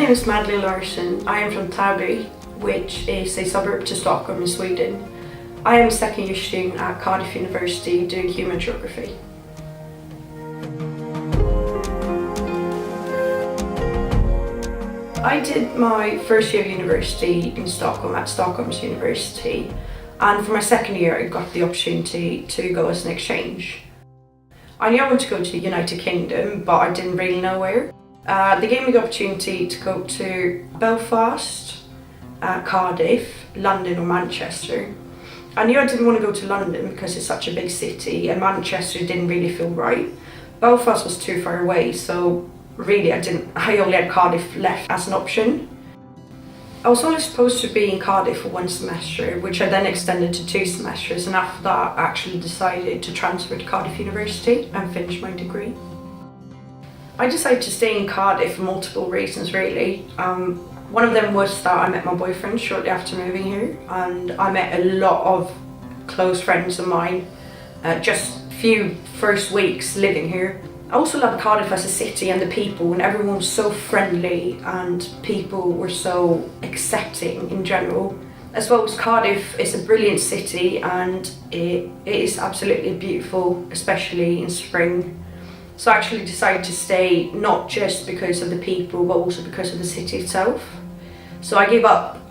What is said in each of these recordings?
name is Madeleine Larsson. I am from Täby, which is a suburb to Stockholm in Sweden. I am a second year student at Cardiff University doing human geography. I did my first year of university in Stockholm at Stockholm's University, and for my second year I got the opportunity to go as an exchange. I knew I wanted to go to the United Kingdom, but I didn't really know where. They gave me the opportunity to go to Belfast, Cardiff, London or Manchester. I knew I didn't want to go to London because it's such a big city, and Manchester didn't really feel right. Belfast was too far away, so really I only had Cardiff left as an option. I was only supposed to be in Cardiff for one semester, which I then extended to 2 semesters, and after that I actually decided to transfer to Cardiff University and finish my degree. I decided to stay in Cardiff for multiple reasons really. One of them was that I met my boyfriend shortly after moving here, and I met a lot of close friends of mine just a few first weeks living here. I also loved Cardiff as a city and the people, and everyone was so friendly and people were so accepting in general. As well as Cardiff is a brilliant city and it is absolutely beautiful, especially in spring. So I actually decided to stay not just because of the people but also because of the city itself. So I gave up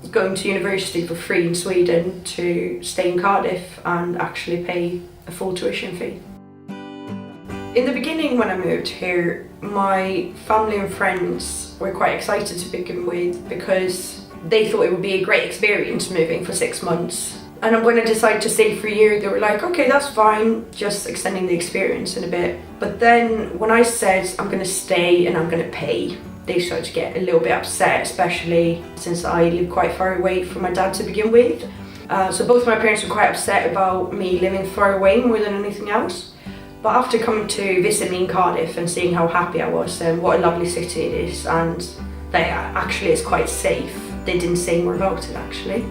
going to university for free in Sweden to stay in Cardiff and actually pay a full tuition fee. In the beginning when I moved here, my family and friends were quite excited to begin with because they thought it would be a great experience moving for 6 months. And when I decided to stay for a year, they were like, okay, that's fine, just extending the experience in a bit. But then when I said I'm going to stay and I'm going to pay, they started to get a little bit upset, especially since I live quite far away from my dad to begin with. So both my parents were quite upset about me living far away more than anything else. But after coming to visit me in Cardiff and seeing how happy I was and what a lovely city it is, and that actually it's quite safe, they didn't say more about it actually.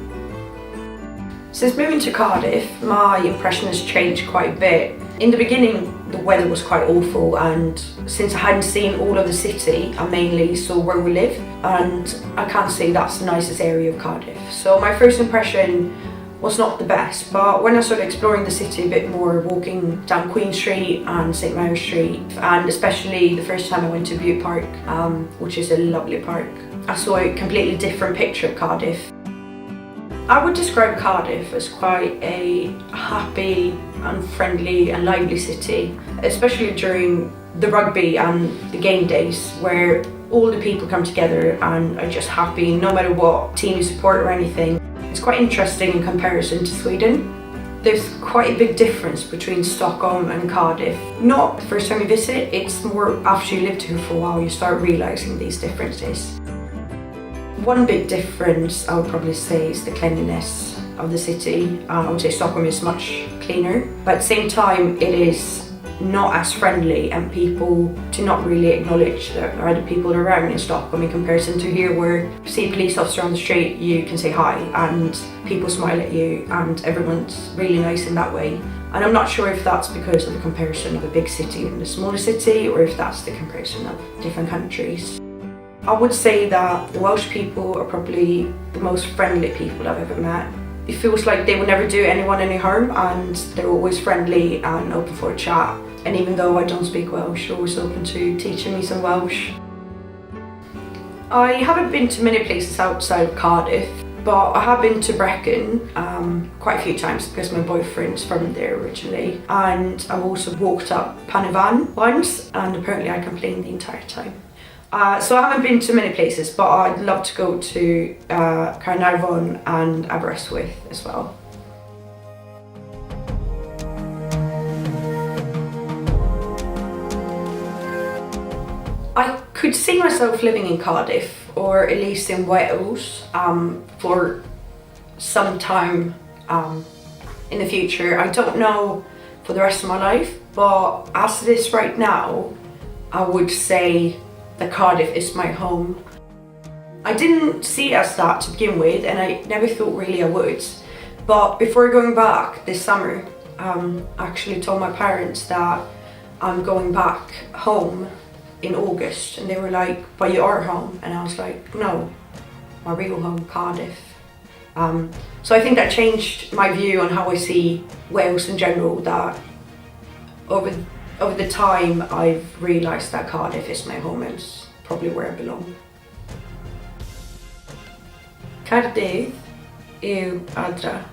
Since moving to Cardiff, my impression has changed quite a bit. In the beginning, the weather was quite awful, and since I hadn't seen all of the city, I mainly saw where we live, and I can't say that's the nicest area of Cardiff. So my first impression was not the best, but when I started exploring the city a bit more, walking down Queen Street and St Mary Street, and especially the first time I went to Butte Park, which is a lovely park, I saw a completely different picture of Cardiff. I would describe Cardiff as quite a happy and friendly and lively city, especially during the rugby and the game days, where all the people come together and are just happy no matter what team you support or anything. It's quite interesting in comparison to Sweden. There's quite a big difference between Stockholm and Cardiff. Not the first time you visit, it's more after you lived here for a while you start realising these differences. One big difference I would probably say is the cleanliness of the city. I would say Stockholm is much cleaner, but at the same time it is not as friendly, and people do not really acknowledge that there are other people around in Stockholm in comparison to here, where if you see a police officer on the street you can say hi and people smile at you and everyone's really nice in that way. And I'm not sure if that's because of the comparison of a big city and a smaller city, or if that's the comparison of different countries. I would say that the Welsh people are probably the most friendly people I've ever met. It feels like they would never do anyone any harm, and they're always friendly and open for a chat. And even though I don't speak Welsh, they're always open to teaching me some Welsh. I haven't been to many places outside of Cardiff, but I have been to Brecon quite a few times because my boyfriend's from there originally. And I've also walked up Panavan once, and apparently I complained the entire time. So I haven't been to many places, but I'd love to go to Carnarvon and Aberystwyth as well. I could see myself living in Cardiff, or at least in Wales, for some time in the future. I don't know for the rest of my life, but as it is right now, I would say that Cardiff is my home. I didn't see it as that to begin with, and I never thought really I would. But before going back this summer, I actually told my parents that I'm going back home in August, and they were like, but you are home. And I was like, no, my real home, Cardiff. So I think that changed my view on how I see Wales in general, that over the time I've realised that Cardiff is my home and it's probably where I belong. Caerdydd yw Adra.